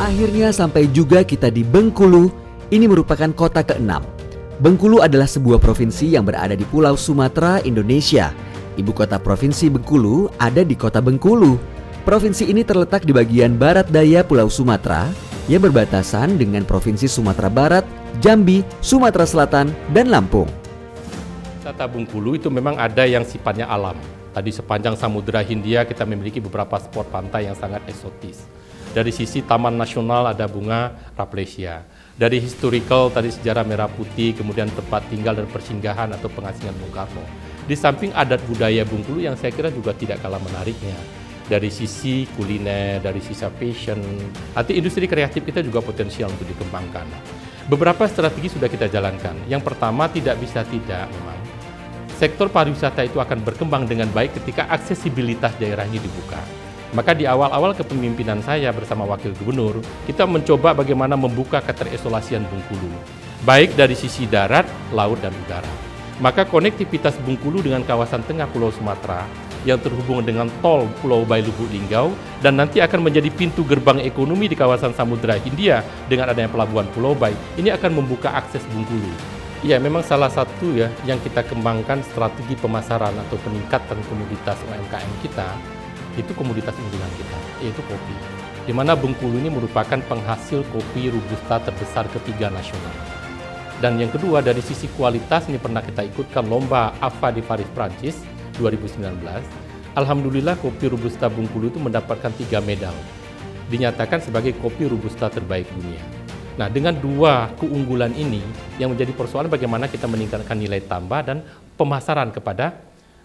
Akhirnya sampai juga kita di Bengkulu. Ini merupakan kota ke-6. Bengkulu adalah sebuah provinsi yang berada di Pulau Sumatera, Indonesia. Ibu kota provinsi Bengkulu ada di kota Bengkulu. Provinsi ini terletak di bagian barat daya Pulau Sumatera yang berbatasan dengan Provinsi Sumatera Barat, Jambi, Sumatera Selatan, dan Lampung. Wisata Bengkulu itu memang ada yang sifatnya alam. Tadi sepanjang Samudra Hindia kita memiliki beberapa spot pantai yang sangat eksotis. Dari sisi Taman Nasional ada bunga Rafflesia. Dari historical tadi sejarah Merah Putih, kemudian tempat tinggal dan persinggahan atau pengasingan Bung Karno. Di samping adat budaya Bengkulu yang saya kira juga tidak kalah menariknya. Dari sisi kuliner, dari sisi fashion, arti industri kreatif kita juga potensial untuk dikembangkan. Beberapa strategi sudah kita jalankan. Yang pertama tidak bisa tidak memang. Sektor pariwisata itu akan berkembang dengan baik ketika aksesibilitas daerahnya dibuka. Maka di awal-awal kepemimpinan saya bersama Wakil Gubernur, kita mencoba bagaimana membuka keterisolasian Bengkulu, baik dari sisi darat, laut, dan udara. Maka konektivitas Bengkulu dengan kawasan tengah Pulau Sumatera yang terhubung dengan tol Pulau Bayi Lubuk Linggau dan nanti akan menjadi pintu gerbang ekonomi di kawasan Samudra Hindia dengan adanya pelabuhan Pulau Bayi, ini akan membuka akses Bengkulu. Ya, memang salah satu ya yang kita kembangkan strategi pemasaran atau peningkatan komoditas UMKM kita, itu komoditas unggulan kita, yaitu kopi. Di mana Bengkulu ini merupakan penghasil kopi Robusta terbesar ketiga nasional. Dan yang kedua, dari sisi kualitas, ini pernah kita ikutkan lomba AFA di Paris, Prancis 2019. Alhamdulillah kopi Robusta Bengkulu itu mendapatkan 3 medal. Dinyatakan sebagai kopi Robusta terbaik dunia. Nah, dengan dua keunggulan ini yang menjadi persoalan bagaimana kita meningkatkan nilai tambah dan pemasaran kepada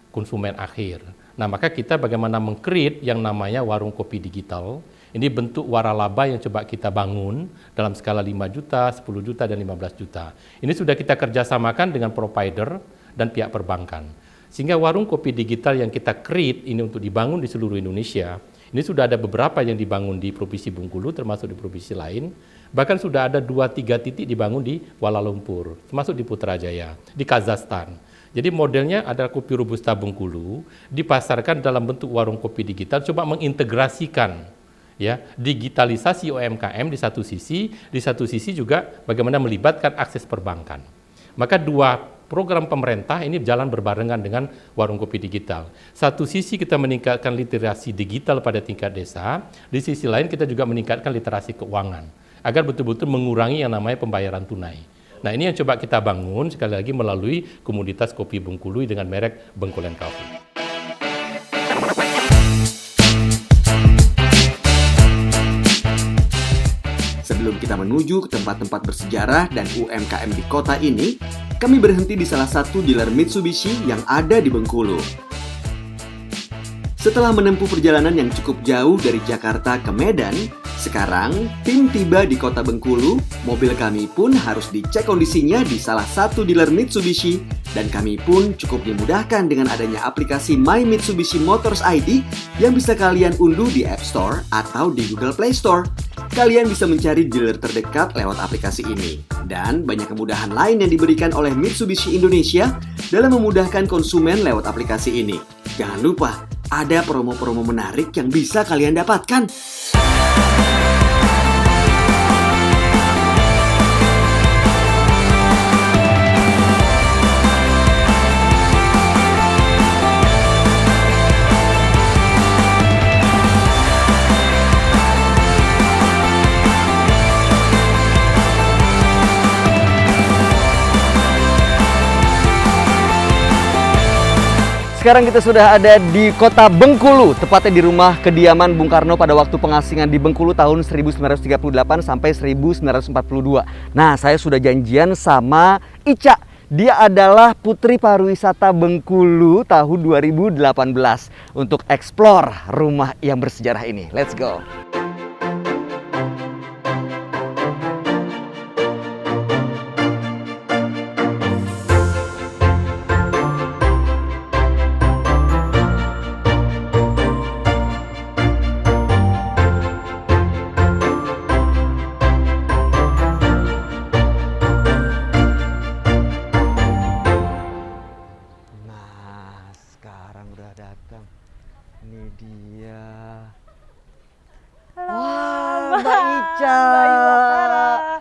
konsumen akhir. Nah, maka kita bagaimana meng-create yang namanya warung kopi digital. Ini bentuk waralaba yang coba kita bangun dalam skala 5 juta, 10 juta, dan 15 juta. Ini sudah kita kerjasamakan dengan provider dan pihak perbankan. Sehingga warung kopi digital yang kita create ini untuk dibangun di seluruh Indonesia, ini sudah ada beberapa yang dibangun di Provinsi Bengkulu, termasuk di provinsi lain. Bahkan sudah ada 2-3 titik dibangun di Kuala Lumpur, termasuk di Putrajaya, di Kazakhstan. Jadi modelnya adalah kopi Robusta Bengkulu dipasarkan dalam bentuk warung kopi digital, coba mengintegrasikan ya digitalisasi UMKM di satu sisi juga bagaimana melibatkan akses perbankan. Maka dua program pemerintah ini jalan berbarengan dengan warung kopi digital. Satu sisi kita meningkatkan literasi digital pada tingkat desa, di sisi lain kita juga meningkatkan literasi keuangan agar betul-betul mengurangi yang namanya pembayaran tunai. Nah, ini yang coba kita bangun sekali lagi melalui komoditas kopi Bengkulu dengan merek Bengkulen Coffee. Sebelum kita menuju ke tempat-tempat bersejarah dan UMKM di kota ini, kami berhenti di salah satu dealer Mitsubishi yang ada di Bengkulu. Setelah menempuh perjalanan yang cukup jauh dari Jakarta ke Medan, sekarang tim tiba di kota Bengkulu. Mobil kami pun harus dicek kondisinya di salah satu dealer Mitsubishi, dan kami pun cukup dimudahkan dengan adanya aplikasi My Mitsubishi Motors ID yang bisa kalian unduh di App Store atau di Google Play Store. Kalian bisa mencari dealer terdekat lewat aplikasi ini. Dan banyak kemudahan lain yang diberikan oleh Mitsubishi Indonesia dalam memudahkan konsumen lewat aplikasi ini. Jangan lupa, ada promo-promo menarik yang bisa kalian dapatkan. Sekarang kita sudah ada di kota Bengkulu, tepatnya di rumah kediaman Bung Karno pada waktu pengasingan di Bengkulu tahun 1938 sampai 1942. Nah, saya sudah janjian sama Ica. Dia adalah Putri Pariwisata Bengkulu tahun 2018 untuk explore rumah yang bersejarah ini. Let's go! Mbak Ica.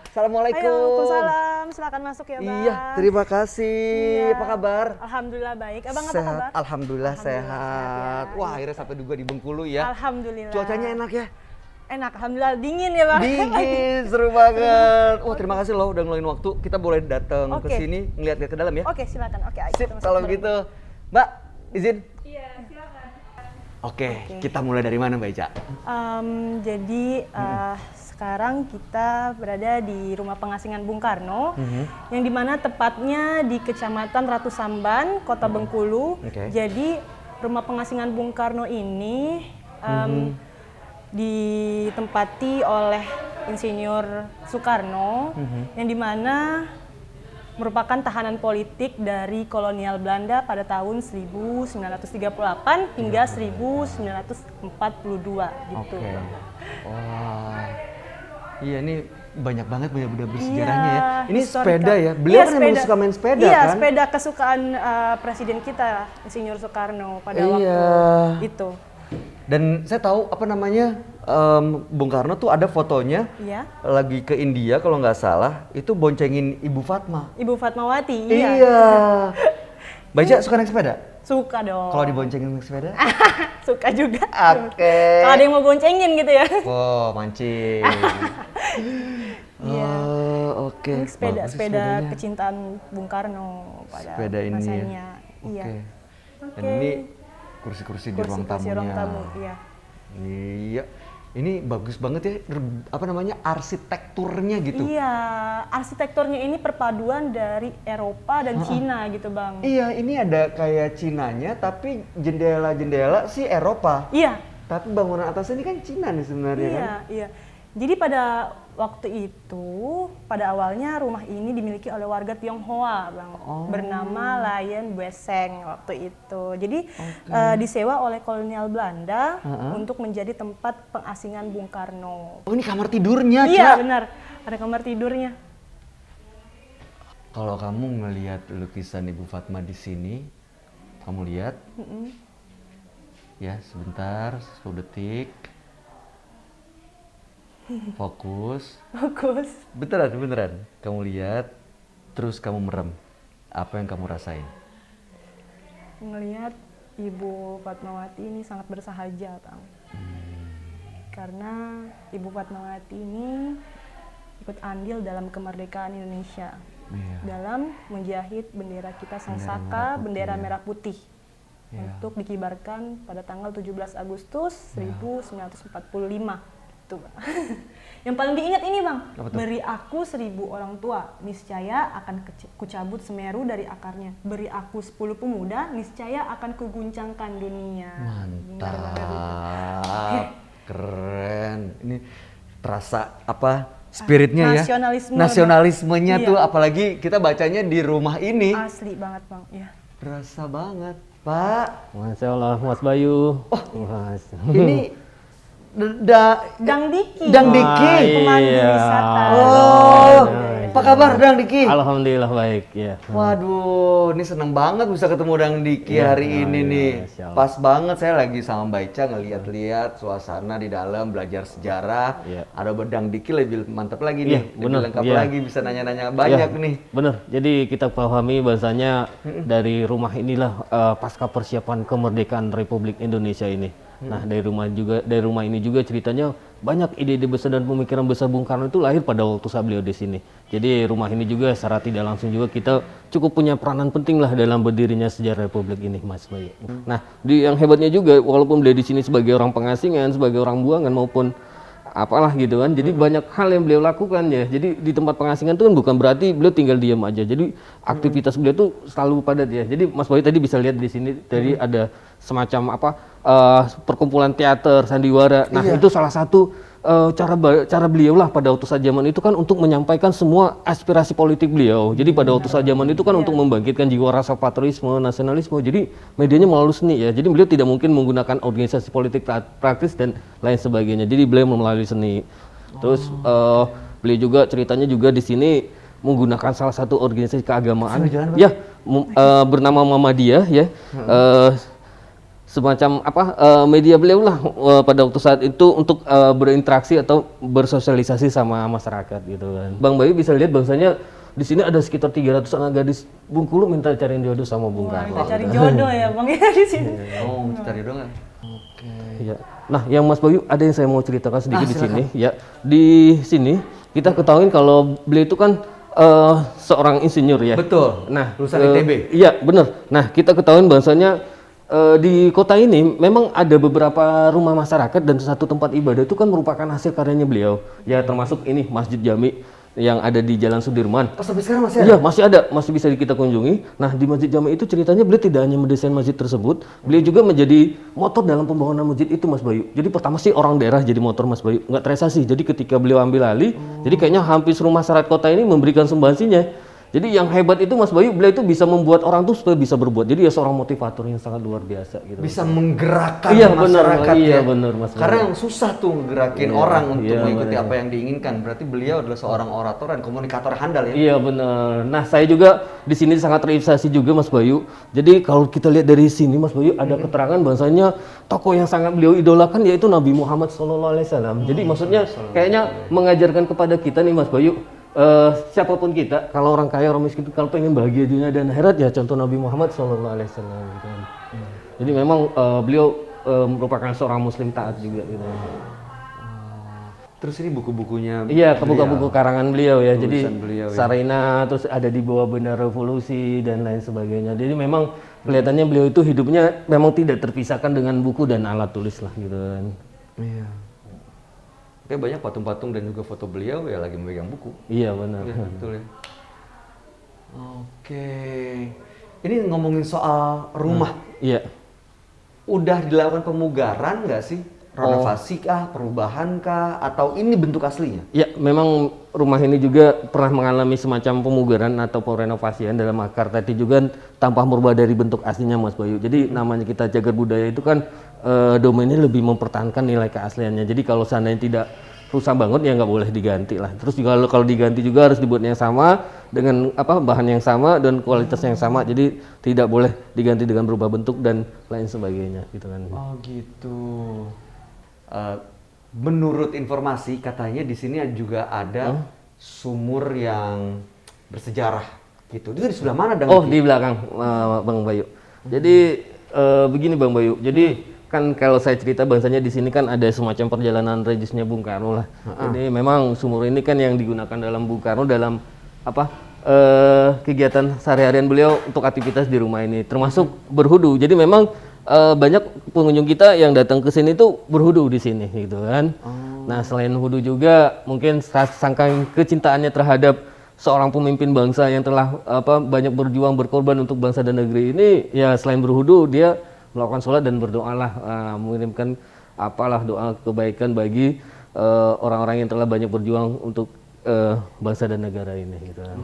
Assalamualaikum. Waalaikumsalam. Silakan masuk ya, Bang. Iya, terima kasih. Iya. Apa kabar? Alhamdulillah baik. Abang apa Sehat. kabar? Alhamdulillah sehat. sehat ya. Wah, akhirnya sampai juga di Bengkulu ya. Alhamdulillah. Cuacanya enak ya? Enak, alhamdulillah dingin ya, Bang. Dingin, seru banget. Wah, terima kasih loh udah ngeluangin waktu. Kita boleh datang ke Oke. sini ngeliat-lihat ke dalam ya. Oke, silakan. Oke, ayo Sip, kita masuk kalau bareng. gitu. Mbak, izin? Iya, silakan. Oke, kita mulai dari mana Mbak Ica? Jadi sekarang kita berada di Rumah Pengasingan Bung Karno, yang dimana tepatnya di Kecamatan Ratu Samban, Kota Bengkulu. Oke. Jadi Rumah Pengasingan Bung Karno ini ditempati oleh Insinyur Soekarno, yang dimana merupakan tahanan politik dari kolonial Belanda pada tahun 1938 hingga 1942 gitu. Oke. Wah. Iya, ini banyak banget benda-benda bersejarahnya ya. Ini historical. sepeda ya. Beliau Iya, kan emang suka main sepeda iya, kan? sepeda kesukaan presiden kita, Insinyur Soekarno pada Iya. waktu itu. Dan saya tahu apa namanya Bung Karno tuh ada fotonya Iya. lagi ke India kalau nggak salah, itu boncengin Ibu Fatma. Ibu Fatmawati, Iya. Mbak Ica suka naik sepeda? Suka dong. Kalau diboncengin naik sepeda? Suka juga. Oke. Kalau ada yang mau boncengin gitu ya. Wow, mancing. Iya. Oh, oke. Ini sepeda Bagus sih sepeda sepedanya. kecintaan Bung Karno pada Sepeda ini ya. masanya. Iya. Oke. Dan ini kursi-kursi di ruang Kursi-kursi tamunya. ruang tamu, iya. Iya. Ini bagus banget ya, apa namanya, arsitekturnya gitu. Iya, arsitekturnya ini perpaduan dari Eropa dan Cina gitu, Bang. Iya, ini ada kayak Cinanya, tapi jendela-jendela sih Eropa. Iya. Tapi bangunan atasnya ini kan Cina nih sebenarnya kan. Iya, iya. Jadi pada waktu itu, pada awalnya rumah ini dimiliki oleh warga Tionghoa, Bang. Bernama Lion Bueseng waktu itu. Jadi disewa oleh kolonial Belanda untuk menjadi tempat pengasingan Bung Karno. Oh, ini kamar tidurnya, Iya, Ca. benar. Ada kamar tidurnya. Kalau kamu ngelihat lukisan Ibu Fatma di sini, kamu lihat. Ya, sebentar, 10 detik. Fokus. Bagus. Beneran. Kamu lihat, terus kamu merem. Apa yang kamu rasain? Ngelihat Ibu Fatmawati ini sangat bersahaja, Bang. Karena Ibu Fatmawati ini ikut andil dalam kemerdekaan Indonesia. Iya. Dalam menjahit bendera kita Sang Bendera Saka, merah putih, bendera ya. merah putih. Iya. Untuk dikibarkan pada tanggal 17 Agustus 1945. Itu, Bang. Yang paling diingat ini, Bang. Apa tuh? Beri aku 1000 orang tua, niscaya akan kucabut Semeru dari akarnya. Beri aku 10 pemuda, niscaya akan kuguncangkan dunia. Mantap. Keren. Ini terasa apa? Spiritnya ya. Nasionalisme, Nasionalismenya Bang. tuh Iya. apalagi kita bacanya di rumah ini. Asli banget, Bang. Ya. Berasa banget, Pak. Masya Allah, Mas Bayu. Mas. Ini Dang Diki. Dang Diki. Pemandu Iya. wisata. Oh, Iya. apa kabar Dang Diki? Alhamdulillah baik ya. Waduh, ini seneng banget bisa ketemu Dang Diki Iya, hari ini iya, nih. Masya Allah. Pas banget saya lagi sama Mbak Ica ngeliat-liat suasana di dalam, belajar sejarah. Iya. Ada Dang Diki lebih mantap lagi Iya, nih, lebih bener, lengkap iya. lagi, bisa nanya-nanya banyak Ya, nih. Bener, jadi kita pahami bahasanya dari rumah inilah pasca persiapan kemerdekaan Republik Indonesia ini. Nah dari rumah ini juga ceritanya banyak ide-ide besar dan pemikiran besar Bung Karno itu lahir pada waktu saat beliau di sini. Jadi rumah ini juga secara tidak langsung juga kita cukup punya peranan penting lah dalam berdirinya sejarah Republik ini, Mas Bayu. Nah yang hebatnya juga walaupun beliau di sini sebagai orang pengasingan, sebagai orang buangan maupun apalah gitu kan. Jadi banyak hal yang beliau lakukan ya. Jadi di tempat pengasingan itu kan bukan berarti beliau tinggal diam aja. Jadi aktivitas beliau tuh selalu padat ya. Jadi Mas Bayu tadi bisa lihat di sini tadi ada semacam perkumpulan teater sandiwara. Nah, itu salah satu cara beliau lah pada waktu saat zaman itu kan untuk menyampaikan semua aspirasi politik beliau. Jadi pada waktu saat zaman itu kan untuk membangkitkan jiwa rasa patriotisme, nasionalisme. Jadi medianya melalui seni ya. Jadi beliau tidak mungkin menggunakan organisasi politik praktis dan lain sebagainya. Jadi beliau melalui seni. Terus beliau juga ceritanya juga di sini menggunakan salah satu organisasi keagamaan ya bernama Muhammadiyah ya. semacam media beliau lah pada waktu saat itu untuk berinteraksi atau bersosialisasi sama masyarakat gitu kan. Bang Bayu bisa lihat bahwasanya di sini ada sekitar 300 anak gadis Bengkulu minta cariin jodoh sama Bung Karno. Kita cari jodoh ya Bang ya di sini. Oh, cari jodoh nggak? Oke. Ya. Nah, yang Mas Bayu ada yang saya mau ceritakan sedikit di sini. Ya, di sini kita ketahui kalau beliau itu kan seorang insinyur ya. Betul. Nah, lulusan ITB. Iya, benar. Nah, kita ketahui bahwasanya di kota ini memang ada beberapa rumah masyarakat dan satu tempat ibadah itu kan merupakan hasil karyanya beliau. Ya, termasuk ini Masjid Jami yang ada di Jalan Sudirman. Oh, sampai sekarang masih ada? Iya, masih ada, masih bisa kita kunjungi. Nah, di Masjid Jami itu ceritanya beliau tidak hanya mendesain masjid tersebut, beliau juga menjadi motor dalam pembangunan masjid itu, Mas Bayu. Jadi pertama sih orang daerah jadi motor, Mas Bayu, nggak terasa sih. Jadi ketika beliau ambil alih, jadi kayaknya hampir seluruh masyarakat kota ini memberikan sumbangsinya. Jadi yang hebat itu Mas Bayu, beliau itu bisa membuat orang tuh supaya bisa berbuat. Jadi ya seorang motivator yang sangat luar biasa gitu. Bisa menggerakkan Bener, masyarakat ya. iya benar Mas Bayu. Karena yang susah tuh ngerakin Iya, orang untuk iya, mengikuti bener. apa yang diinginkan. Berarti beliau adalah seorang orator dan komunikator handal ya. Iya benar. Nah saya juga di sini sangat terinspirasi juga Mas Bayu. Jadi kalau kita lihat dari sini Mas Bayu ada keterangan bahwasanya tokoh yang sangat beliau idolakan yaitu Nabi Muhammad SAW. Jadi maksudnya kayaknya mengajarkan kepada kita nih Mas Bayu. Siapapun kita, kalau orang kaya, orang miskin, kalau pengen bahagia dunia dan akhirat ya contoh Nabi Muhammad SAW gitu kan. Jadi memang beliau merupakan seorang muslim taat juga gitu. Terus ini buku-bukunya. Iya, buku-buku karangan beliau ya. Jadi Tulisan beliau, ya. Sarina terus ada di bawah Bendera Revolusi dan lain sebagainya. Jadi memang kelihatannya beliau itu hidupnya memang tidak terpisahkan dengan buku dan alat tulis lah gitu kan. Iya. Kayak banyak patung-patung dan juga foto beliau ya lagi memegang buku. Iya benar. Iya, betul ya. Oke. Ini ngomongin soal rumah. Iya. Udah dilakukan pemugaran nggak sih? Renovasi kah, perubahan kah, atau ini bentuk aslinya? Ya, memang rumah ini juga pernah mengalami semacam pemugaran atau renovasian dalam akar tadi juga tanpa merubah dari bentuk aslinya Mas Bayu. Jadi namanya kita jagar budaya itu kan domainnya lebih mempertahankan nilai keasliannya. Jadi kalau seandainya tidak rusak banget ya nggak boleh diganti lah. Terus juga kalau diganti juga harus dibuat yang sama dengan bahan yang sama dan kualitas yang sama. Jadi tidak boleh diganti dengan berubah bentuk dan lain sebagainya gitu kan. Oh gitu. Menurut informasi katanya di sini juga ada sumur yang bersejarah gitu. Itu di sebelah mana Dang? Oh di belakang Bang Bayu. Jadi begini Bang Bayu. Jadi kan kalau saya cerita bahasanya di sini kan ada semacam perjalanan religiusnya Bung Karno lah. Jadi memang sumur ini kan yang digunakan dalam Bung Karno dalam kegiatan sehari-harian beliau untuk aktivitas di rumah ini, termasuk berhudu. Jadi memang banyak pengunjung kita yang datang ke sini tuh berhudu di sini gitu kan. Nah selain hudu juga mungkin sangkang kecintaannya terhadap seorang pemimpin bangsa yang telah banyak berjuang berkorban untuk bangsa dan negeri ini, ya selain berhudu dia melakukan sholat dan berdoalah mengirimkan doa kebaikan bagi orang-orang yang telah banyak berjuang untuk bangsa dan negara ini gitu kan.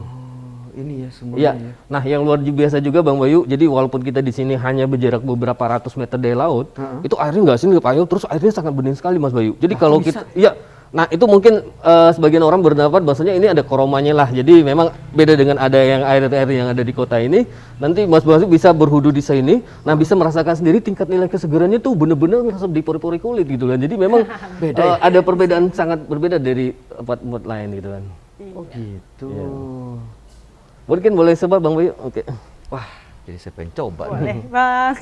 Ini ya sumurnya. Iya. Nah, yang luar biasa juga Bang Bayu. Jadi walaupun kita di sini hanya berjarak beberapa ratus meter dari laut, itu airnya nggak sini payung, terus airnya sangat bening sekali Mas Bayu. Jadi kalau kita, iya. Nah itu mungkin sebagian orang berpendapat bahwasanya ini ada koromanya lah. Jadi memang beda dengan ada yang air-air yang ada di kota ini. Nanti Mas Bayu bisa berhudu di sini, nah bisa merasakan sendiri tingkat nilai kesegarannya tuh bener-bener ngerasa di pori-pori kulit gitu kan. Jadi memang beda. Ada perbedaan sangat berbeda dari tempat-tempat lain gitu kan. Oh gitu. Ya. Mungkin boleh coba Bang Bayu. Oke. Wah, jadi saya pengen coba. Boleh Bang.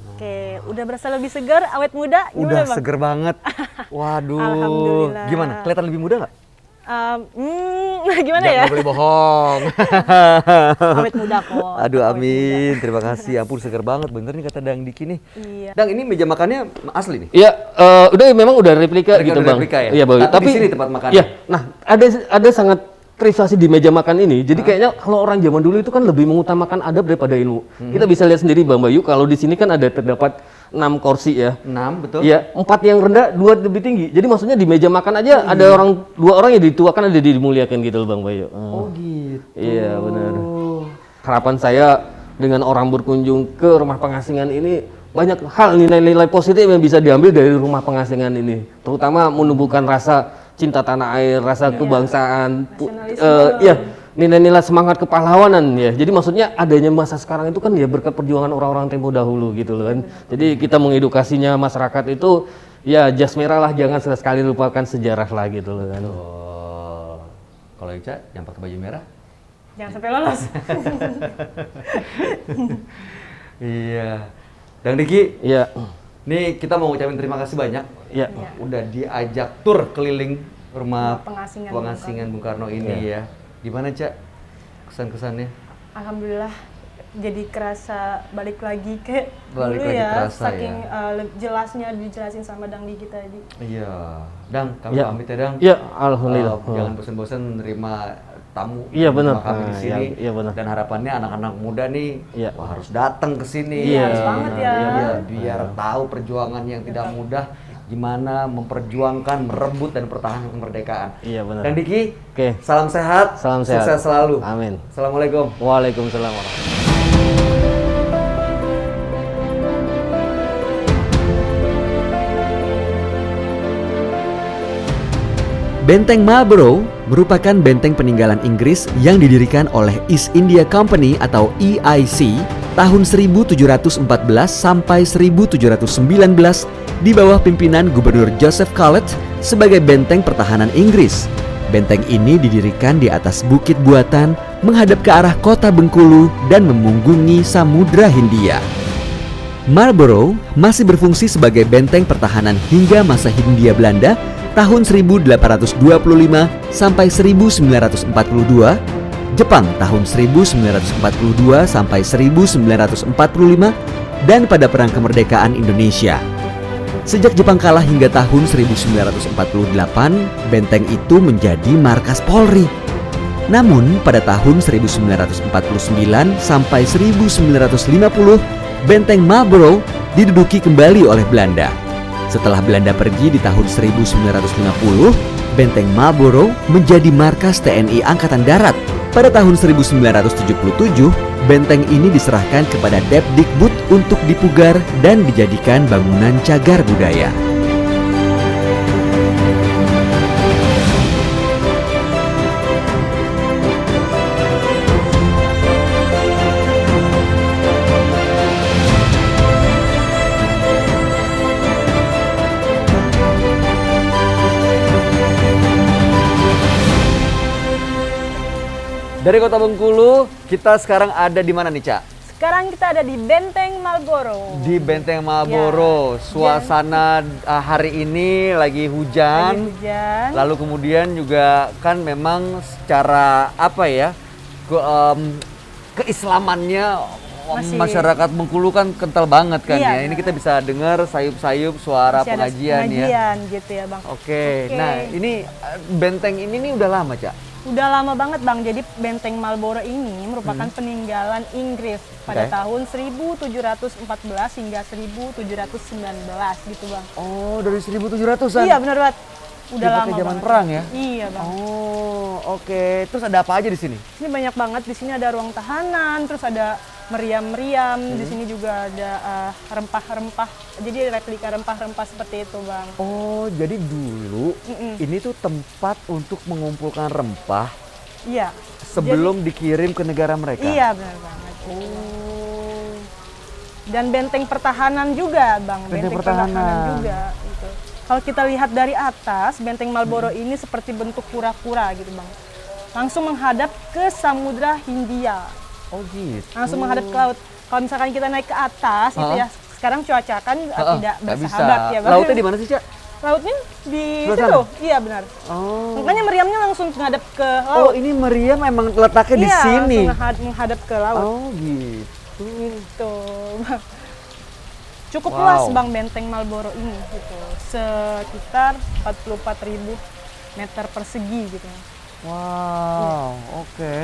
Oke, udah berasa lebih segar, awet muda? Gimana, Udah Bang? seger banget. Waduh. Alhamdulillah. Gimana? Kelihatan lebih muda nggak? Gimana ya? Jangan boleh bohong. Awet muda kok. Aduh, Awet amin. Terima kasih. Ampun, seger banget. Bener nih kata Dang Diki nih. Iya. Dang, ini meja makannya asli nih? Iya, memang udah replika gitu udah Bang. replika ya? Iya Bang. Tapi di sini tempat makannya? Iya. Nah, ada sangat privasi di meja makan ini. Jadi kayaknya kalau orang zaman dulu itu kan lebih mengutamakan adab daripada ilmu. Kita bisa lihat sendiri Bang Bayu, kalau di sini kan ada terdapat 6 kursi ya. 6, betul? Iya, 4 yang rendah, 2 lebih tinggi. Jadi maksudnya di meja makan aja ada 2 orang yang dituakan, ada dimuliakan gitu loh Bang Bayu. Oh gitu. Iya, benar. Harapan saya dengan orang berkunjung ke rumah pengasingan ini banyak hal nilai-nilai positif yang bisa diambil dari rumah pengasingan ini. Terutama menumbuhkan rasa cinta tanah air, rasa kebangsaan, nilai-nilai semangat kepahlawanan ya. Jadi maksudnya adanya masa sekarang itu kan ya berkat perjuangan orang-orang tempo dahulu gitu loh kan. Jadi kita mengedukasinya masyarakat itu ya jas merah lah, jangan sekali lupakan sejarah lah gitu loh kan. Oh, kalau Ica yang pakai baju merah? Jangan sampai lolos. Iya. Dan Diki, Iya. nih kita mau ucapin terima kasih banyak. Iya. Udah diajak tur keliling rumah Pengasingan Bung Karno ini ya. Gimana Cak kesan-kesannya? Alhamdulillah jadi kerasa balik lagi ke Balik dulu lagi ya, kerasa saking ya. jelasnya dijelasin sama Dang Diki tadi. Iya. Dang, kami Ya. pamit ya Dang. Iya, alhamdulillah. Jangan bosan-bosan nerima tamu Iya, benar. rumah kami di Nah, sini. iya, benar. Dan harapannya anak-anak muda nih Iya. wah, harus datang ke sini. Iya, harus banget ya. Iya, biar tahu perjuangan yang tidak mudah, gimana memperjuangkan, merebut dan pertahankan kemerdekaan. Iya, benar. Dan Diki, Oke. salam sehat, Salam sehat. sukses selalu. Amin. Assalamualaikum. Waalaikumsalam warahmatullahi. Benteng Marlborough merupakan benteng peninggalan Inggris yang didirikan oleh East India Company atau EIC tahun 1714 sampai 1719 di bawah pimpinan Gubernur Joseph Collett sebagai benteng pertahanan Inggris. Benteng ini didirikan di atas bukit buatan menghadap ke arah kota Bengkulu dan memunggungi Samudra Hindia. Marlborough masih berfungsi sebagai benteng pertahanan hingga masa Hindia Belanda tahun 1825 sampai 1942, Jepang tahun 1942 sampai 1945, dan pada Perang Kemerdekaan Indonesia. Sejak Jepang kalah hingga tahun 1948, benteng itu menjadi markas Polri. Namun pada tahun 1949 sampai 1950, benteng Marlborough diduduki kembali oleh Belanda. Setelah Belanda pergi di tahun 1950, benteng Marlborough menjadi markas TNI Angkatan Darat. Pada tahun 1977, benteng ini diserahkan kepada Depdikbud untuk dipugar dan dijadikan bangunan cagar budaya. Dari Kota Bengkulu, kita sekarang ada di mana nih, Cak? Sekarang kita ada di Benteng Marlborough. Di Benteng Marlborough. Ya, Suasana hari ini lagi hujan. Lagi hujan. Lalu kemudian juga kan memang secara apa ya? Keislamannya Masih- masyarakat Bengkulu kan kental banget kan Iya, ya. Ini kita bisa dengar sayup-sayup suara Masih ada pengajian ya. pengajian gitu ya, Bang. Oke. Oke. Nah, ini benteng ini nih udah lama, Cak. Udah lama banget, Bang. Jadi Benteng Marlborough ini merupakan peninggalan Inggris pada Oke. tahun 1714 hingga 1719 gitu, Bang. Oh, dari 1700-an. Iya, benar banget. Udah Dipakai lama zaman banget. perang ya? Iya, Bang. Oh, oke. Terus ada apa aja di sini? Ini banyak banget. Di sini ada ruang tahanan, terus ada meriam-meriam. Di sini juga ada rempah-rempah. Jadi replika rempah-rempah seperti itu, Bang. Oh, jadi dulu ini tuh tempat untuk mengumpulkan rempah Iya. sebelum dikirim ke negara mereka. Iya, benar banget. Oh. Dan benteng pertahanan juga, Bang. Benteng pertahanan. juga. Gitu. Kalau kita lihat dari atas, Benteng Marlborough ini seperti bentuk kura-kura gitu, Bang. Langsung menghadap ke Samudra Hindia. Oh gitu. Langsung menghadap ke laut. Kalau misalkan kita naik ke atas, itu ya. Sekarang cuaca kan tidak Nggak bersahabat bisa. ya, Bang. Lautnya di mana sih, Cak? Lautnya di Sebelah situ. sana? Iya, benar. Oh. Makanya meriamnya langsung menghadap ke Oh, laut. ini meriam emang letaknya di Iya, sini. langsung menghadap ke laut. Oh, gitu. Gitu, Bang. Cukup Wow. luas, Bang, Benteng Marlborough ini gitu. Sekitar 44.000 meter persegi gitu. Wow, oke.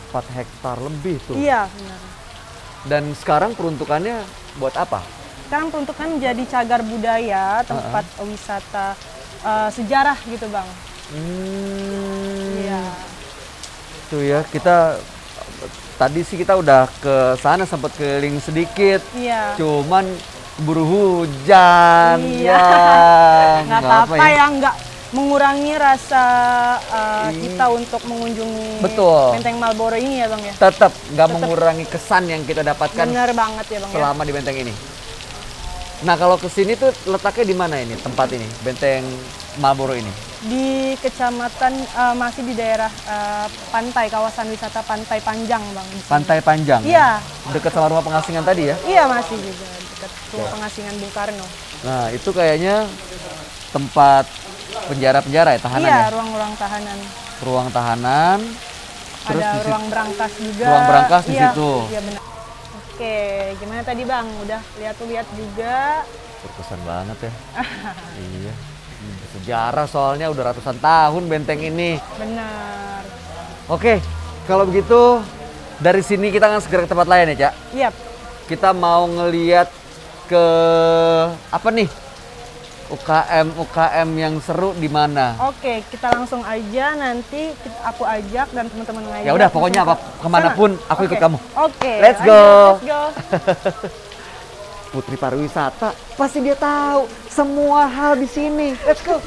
4 hektar lebih tuh. Iya, benar. Dan sekarang peruntukannya buat apa? Sekarang peruntukan menjadi cagar budaya, tempat wisata sejarah gitu, Bang. Iya. Tuh ya, kita tadi sih kita udah ke sana sempat keliling sedikit. Iya. Cuman keburu hujan. Iya. Ya, Nggak apa-apa ya, mengurangi rasa kita untuk mengunjungi Betul. Benteng Marlborough ini ya Bang ya. Tetap nggak mengurangi kesan yang kita dapatkan Benar banget ya Bang ya. selama di benteng ini. Nah kalau kesini tuh letaknya di mana ini tempat ini, Benteng Marlborough ini? Di kecamatan masih di daerah pantai, kawasan wisata Pantai Panjang Bang. di sini. Pantai Panjang. Iya. Dekat sama rumah pengasingan tadi ya? Iya masih juga dekat rumah pengasingan Bung Karno. Nah itu kayaknya tempat penjara-penjara ya, tahanan Iya, ya? ruang-ruang tahanan. Ruang tahanan. Terus Ada di situ- ruang berangkas juga. Ruang berangkas di Iya, situ. Iya benar. Oke, gimana tadi Bang? Udah lihat juga. Berkesan banget ya. Iya. Sejarah soalnya udah ratusan tahun benteng ini. Benar. Oke, kalau begitu dari sini kita akan segera ke tempat lain ya, Cak. Iya. Kita mau ngeliat ke apa nih? UKM yang seru di mana? Oke, kita langsung aja nanti aku ajak dan teman-teman ngajak. Ya udah, pokoknya langsung apa ke kemanapun sana. aku ikut Oke. kamu. Oke. Let's lanjut, go. Let's go. Putri pariwisata, pasti dia tahu semua hal di sini. Let's go.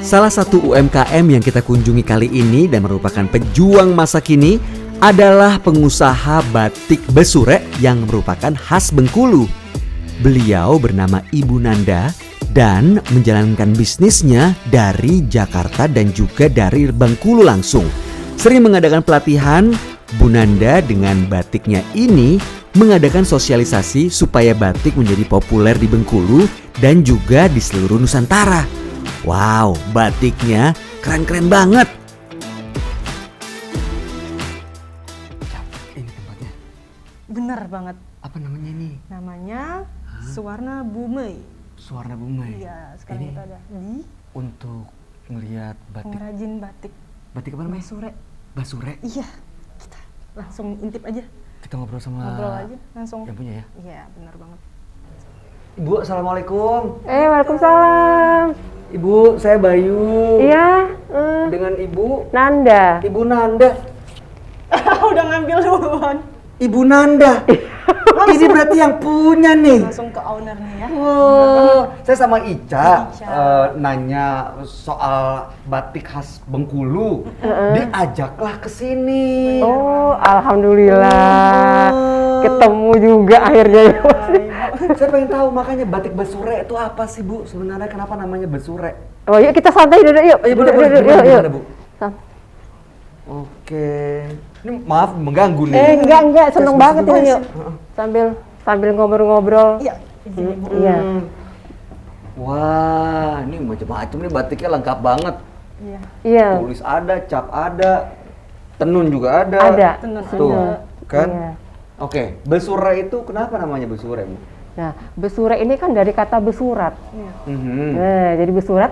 Salah satu UMKM yang kita kunjungi kali ini dan merupakan pejuang masa kini adalah pengusaha batik Besurek yang merupakan khas Bengkulu. Beliau bernama Ibu Nanda dan menjalankan bisnisnya dari Jakarta dan juga dari Bengkulu langsung. Sering mengadakan pelatihan, Bu Nanda dengan batiknya ini mengadakan sosialisasi supaya batik menjadi populer di Bengkulu dan juga di seluruh Nusantara. Wow, batiknya keren-keren banget. Ini tempatnya. Bener banget. Apa namanya ini? Namanya Suwarna Bumei. Suwarna Bumei. Iya, sekarang Ini kita ada di untuk ngelihat batik. pengrajin batik Batik apa namanya? Basure. Basure. Iya, kita langsung intip aja. Kita ngobrol sama Ngobrol aja langsung. yang punya ya. Iya, benar banget. Ibu, assalamualaikum. Waalaikumsalam. Ibu, saya Bayu. Iya, Dengan Ibu, Nanda. Ibu Nanda. Udah ngambil duluan. Ibu Nanda. Ini berarti yang punya nih. Langsung ke ownernya ya. Wow, saya sama Ica, Ica. nanya soal batik khas Bengkulu. Diajaklah ke sini. Oh, alhamdulillah. Ketemu juga akhirnya ya. Saya pengen tahu makanya batik Basure itu apa sih, Bu? Sebenarnya kenapa namanya Basure? Oh, yuk kita santai dulu yuk. Oh, iya, boleh, Duduk, boleh. duduk, Gimana, yuk, yuk. gimana, Bu? San- Oke. Ini maaf mengganggu nih. enggak, seneng Terus, banget terus, ini yuk. terus. Sambil ngobrol-ngobrol. Iya, di sini, Bu. Iya. Wah, ini macam-macam nih batiknya lengkap banget. Iya. Iya. Tulis ada, cap ada, tenun juga ada. Ada. Tenun Tuh, ada. kan? Iya. Oke, Besure itu kenapa namanya Besure, Bu? Nah, besurat ini kan dari kata besurat. Iya. Mhm. Nah, jadi besurat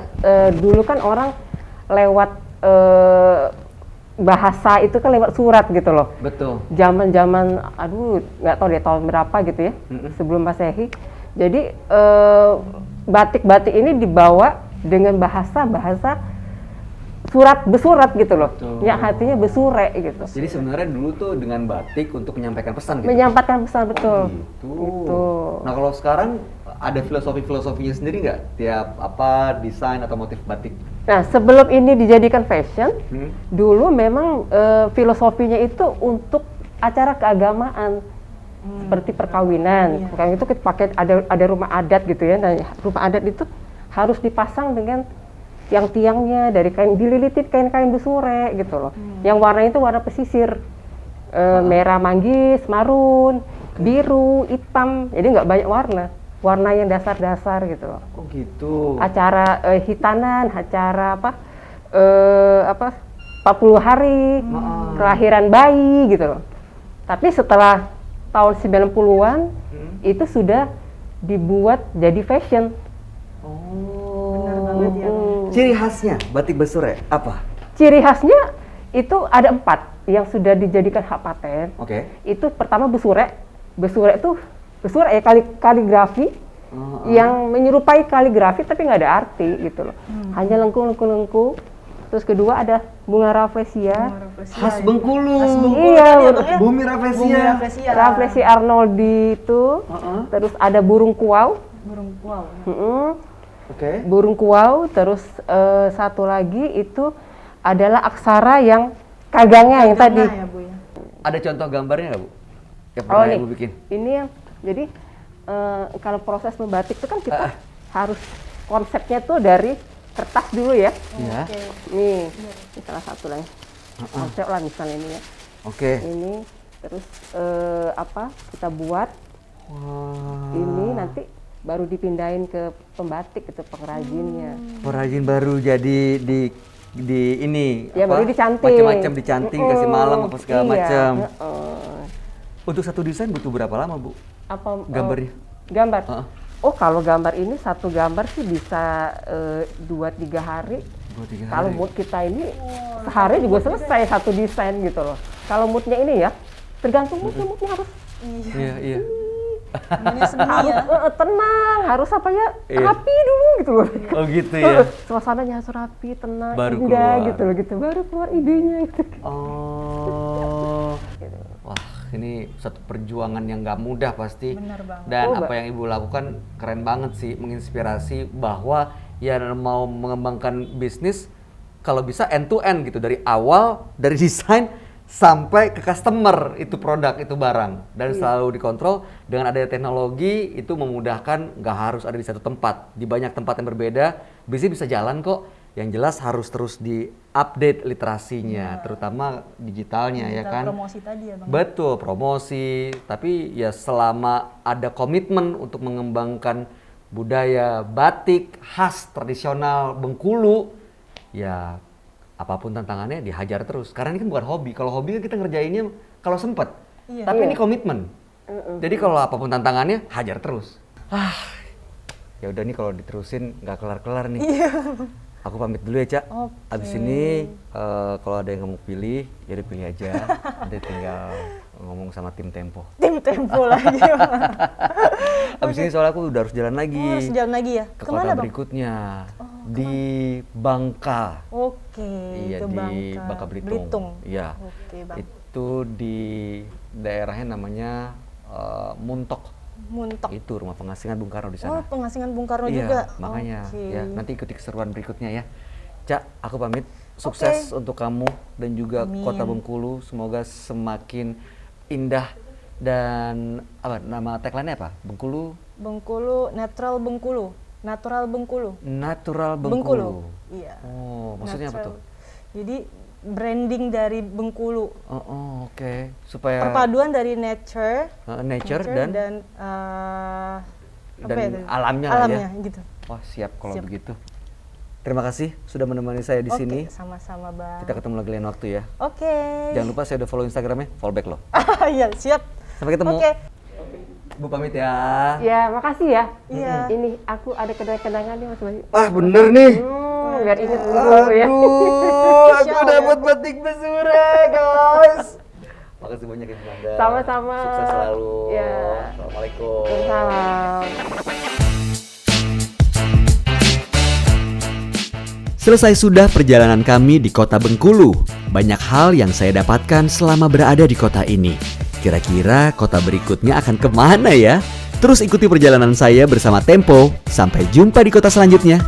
dulu kan orang lewat bahasa itu kan lewat surat gitu loh. Betul. Zaman-zaman, aduh, nggak tahu deh tahun berapa gitu ya, sebelum Masehi. Jadi batik-batik ini dibawa dengan bahasa surat besurat gitu loh, Betul. yang artinya besure gitu. Jadi sebenarnya dulu tuh dengan batik untuk menyampaikan pesan gitu. Menyampaikan pesan betul. Gitu. Gitu. Nah kalau sekarang ada filosofinya sendiri nggak? Tiap apa desain atau motif batik? Nah, sebelum ini dijadikan fashion, Hmm? dulu memang filosofinya itu untuk acara keagamaan. Seperti perkawinan. Perkawinan itu kita pakai ada rumah adat gitu ya. Nah, rumah adat itu harus dipasang dengan tiang-tiangnya dari kain, dililitin kain-kain besure gitu loh. Yang warnanya itu warna pesisir. Merah manggis, marun, biru, hitam. Jadi nggak banyak warna. Warna yang dasar-dasar gitu loh. Oh gitu. Acara hitanan, acara 40 hari, kelahiran bayi gitu loh. Tapi setelah tahun 90-an itu sudah dibuat jadi fashion. Benar banget ya. Ciri khasnya batik Besure apa? Ciri khasnya itu ada 4 yang sudah dijadikan hak paten. Oke. Itu pertama besure. Besure itu besure ya kaligrafi yang menyerupai kaligrafi tapi nggak ada arti gitu loh. Hanya lengkung-lengkung Terus kedua ada bunga rafflesia. Khas Bengkulu. Iya, Bumi Rafflesia. Rafflesia arnoldi itu. Terus ada burung kuau. Burung wow. Oke. Burung kuau. Terus satu lagi itu adalah aksara yang kagangnya yang tadi. Ya, Bu, ya. Ada contoh gambarnya nggak, Bu? Yang Oh pernah nih, Ibu bikin? ini yang jadi kalau proses membatik itu kan kita harus konsepnya tuh dari kertas dulu ya. Iya. Nih, ini salah satu lagi. Konsep lah misalnya ini ya. Oke. Ini terus kita buat Wah. ini nanti baru dipindahin ke pembatik itu pengrajinnya. Perajin baru jadi di ini Ya, baru dicanting. macam-macam dicanting, kasih malam apa segala Iya, macam. Untuk satu desain butuh berapa lama, Bu? Apa Gambarnya? gambar? Heeh. Oh, kalau gambar ini satu gambar sih bisa 2-3 hari. 2-3 Kalau hari. mood kita ini sehari juga selesai satu desain gitu loh. Kalau moodnya ini ya tergantung moodnya harus Iya. Namanya seni harus ya. tenang, harus apa ya Iya. rapi dulu gitu loh. Oh gitu ya. Suasananya harus rapi, tenang, Baru indah keluar. gitu loh gitu. Baru keluar idenya gitu. Oh. Wah, ini satu perjuangan yang nggak mudah pasti. Benar banget. Dan Oh, apa yang Ibu lakukan keren banget sih, menginspirasi bahwa ya mau mengembangkan bisnis kalau bisa end to end gitu, dari awal, dari desain sampai ke customer itu produk, itu barang, dan selalu dikontrol. Dengan adanya teknologi itu memudahkan, nggak harus ada di satu tempat, di banyak tempat yang berbeda, bisnis bisa jalan kok. Yang jelas harus terus di-update literasinya, terutama digitalnya ya kan. Promosi tadi ya, Bang. Betul, promosi. Tapi ya selama ada komitmen untuk mengembangkan budaya batik khas tradisional Bengkulu, ya apapun tantangannya dihajar terus. Karena ini kan bukan hobi. Kalau hobi kan kita ngerjainnya kalau sempet. Iya. Tapi ini komitmen. Jadi kalau apapun tantangannya, hajar terus. Ya udah nih kalau diterusin nggak kelar-kelar nih. Aku pamit dulu ya, Cak. Oke. Abis ini kalau ada yang kamu pilih, ya udah pilih aja. Nanti tinggal ngomong sama tim Tempo. Tim Tempo lagi. Abis ini soalnya aku udah harus jalan lagi. Oh, sejalan lagi ya? Ke Kemana, kota Bang? berikutnya. Di Bangka. Oke, Iya, ke di Bangka Belitung. Iya. Oke, Bang. Itu di daerahnya namanya Muntok. Muntok. Itu rumah pengasingan Bung Karno di Oh, sana. pengasingan Bung Karno Iya, juga. makanya Oke. ya nanti ikuti keseruan berikutnya ya. Cak, aku pamit. Sukses untuk kamu dan juga Amin. Kota Bengkulu. Semoga semakin indah dan apa nama tagline-nya apa? Bengkulu Bengkulu, natural Bengkulu. Natural Bengkulu. Natural Bengkulu. Iya. Oh, maksudnya apa tuh? Jadi branding dari Bengkulu. Oh, oke. Supaya Perpaduan dari nature nature dan apa ya tadi? alamnya lah alamnya ya. gitu. Wah, siap kalau Siap. begitu. Terima kasih sudah menemani saya di Oke, sini. sama-sama, Bang. Kita ketemu lagi lain waktu ya. Oke. Jangan lupa saya udah follow Instagramnya, follow back loh. Iya, siap. Sampai ketemu. Oke. Bu pamit ya. Ya, makasih ya. Iya. Ini aku ada kenangan nih Mas Bayu. Ah bener nih. Biar inget dulu ya. Aduh, aku dapat batik Besura guys. Makasih banyak ya Bunda. Sama-sama. Sukses selalu. Ya. Assalamualaikum. Salam. Selesai sudah perjalanan kami di kota Bengkulu. Banyak hal yang saya dapatkan selama berada di kota ini. Kira-kira kota berikutnya akan kemana ya? Terus ikuti perjalanan saya bersama Tempo. Sampai jumpa di kota selanjutnya.